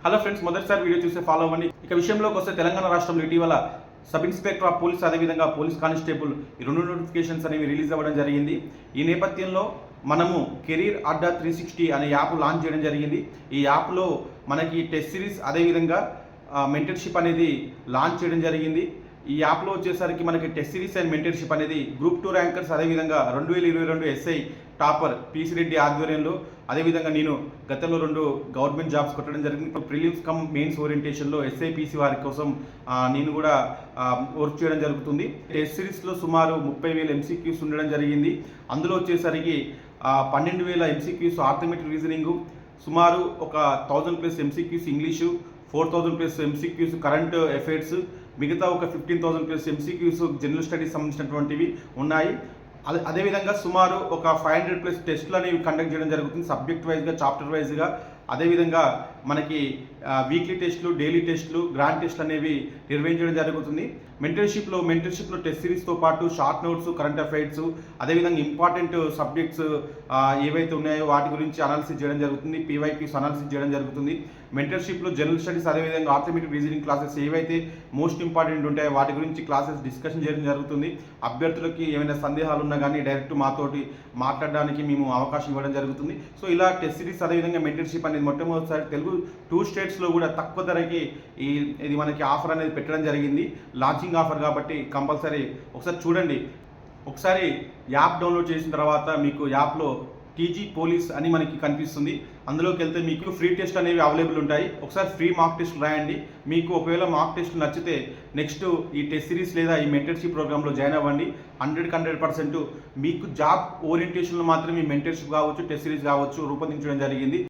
Hello friends, మొదటిసారి video చూస్తే follow అవ్వండి. ఇక విషయంలోకి వస్తే తెలంగాణ రాష్ట్రంలో ఇటీవల సబ్ ఇన్స్పెక్టర్ ఆఫ్ పోలీస్ అదేవిధంగా పోలీస్ కానిస్టేబుల్ ఈ 2 నోటిఫికేషన్స్ అనేవి రిలీజ్ అవ్వడం జరిగింది. ఈ నేపథ్యంలో మనము కెరీర్ అడ్డా 360 అనే యాప్ లాంచ్ చేయడం జరిగింది. ఈ యాప్లో మనకి టెస్ట్ సిరీస్ అదేవిధంగా మెంటర్షిప్ అనేది లాంచ్ చేయడం జరిగింది. ఈ యాప్లో వచ్చేసరికి మనకి టెస్ట్ సిరీస్ అండ్ మెంటర్షిప్ అనేది గ్రూప్ 2 ర్యాంకర్స్ అదేవిధంగా 2022 ఎస్ఐ టాపర్ పీసీ రెడ్డి ఆధ్వర్యంలో అదేవిధంగా నేను గతంలో 2 గవర్నమెంట్ జాబ్స్ కొట్టడం జరిగింది. ఇప్పుడు ప్రిలిమ్స్ కమ్ మెయిన్స్ ఓరియంటేషన్లో ఎస్ఐ పీసీ వారి కోసం నేను కూడా వర్క్ చేయడం జరుగుతుంది. టెస్ట్ సిరీస్లో సుమారు 30,000 ఎంసీక్యూస్ ఉండడం జరిగింది. అందులో వచ్చేసరికి 12,000 ఎంసీక్యూస్ ఆర్థమెటిక్ రీజనింగ్, సుమారు ఒక 1000+ MCQs English, 4000+ MCQs current affairs, మిగతా ఒక 15,000+ ఎంసీక్యూస్ జనరల్ స్టడీస్ సంబంధించినటువంటివి ఉన్నాయి. అదేవిధంగా సుమారు ఒక 500+ టెస్టులు అనేవి కండక్ట్ చేయడం జరుగుతుంది, సబ్జెక్ట్ వైజ్గా చాప్టర్ వైజ్గా. అదేవిధంగా మనకి వీక్లీ టెస్టులు, డైలీ టెస్టులు, గ్రాండ్ టెస్టులు అనేవి నిర్వహించడం జరుగుతుంది. మెంటర్షిప్లో టెస్ట్ సిరీస్తో పాటు షార్ట్ నోట్స్, కరెంట్ అఫైర్స్, అదేవిధంగా ఇంపార్టెంట్ సబ్జెక్ట్స్ ఏవైతే ఉన్నాయో వాటి గురించి అనాలిసిస్ చేయడం జరుగుతుంది, పీవైక్యూస్ అనాలిసిస్ చేయడం జరుగుతుంది. మెంటర్షిప్లో జనరల్ స్టడీస్ అదేవిధంగా ఆర్థమెటిక్ రీజనింగ్ క్లాసెస్ ఏవైతే మోస్ట్ ఇంపార్టెంట్ ఉంటాయో వాటి గురించి క్లాసెస్ డిస్కషన్ చేయడం జరుగుతుంది. అభ్యర్థులకి ఏమైనా సందేహాలు ఉన్నా కానీ డైరెక్ట్ మాతోటి మాట్లాడడానికి మేము అవకాశం ఇవ్వడం జరుగుతుంది. సో ఇలా టెస్ట్ సిరీస్ అదేవిధంగా మెంటర్షిప్ అనేది మొట్టమొదటిసారి తెలుగు 2 స్టేట్స్లో కూడా తక్కువ ధరకి ఇది మనకి ఆఫర్ అనేది పెట్టడం జరిగింది. లాంచింగ్ ఆఫర్ కాబట్టి కంపల్సరీ ఒకసారి చూడండి. ఒకసారి యాప్ డౌన్లోడ్ చేసిన తర్వాత మీకు యాప్లో టీజీ పోలీస్ అని మనకి కనిపిస్తుంది. అందులోకి వెళ్తే మీకు ఫ్రీ టెస్ట్ అనేవి అవైలబుల్ ఉంటాయి. ఒకసారి ఫ్రీ మార్క్ టెస్ట్ రాయండి. మీకు ఒకవేళ మార్క్ టెస్ట్ నచ్చితే నెక్స్ట్ ఈ టెస్ట్ సిరీస్ లేదా ఈ మెంటర్షిప్ ప్రోగ్రాంలో జాయిన్ అవ్వండి. 100% మీకు జాబ్ ఓరియంటేషన్లో మాత్రమే ఈ మెంటర్షిప్ కావచ్చు, టెస్ట్ సిరీస్ కావచ్చు రూపొందించడం జరిగింది.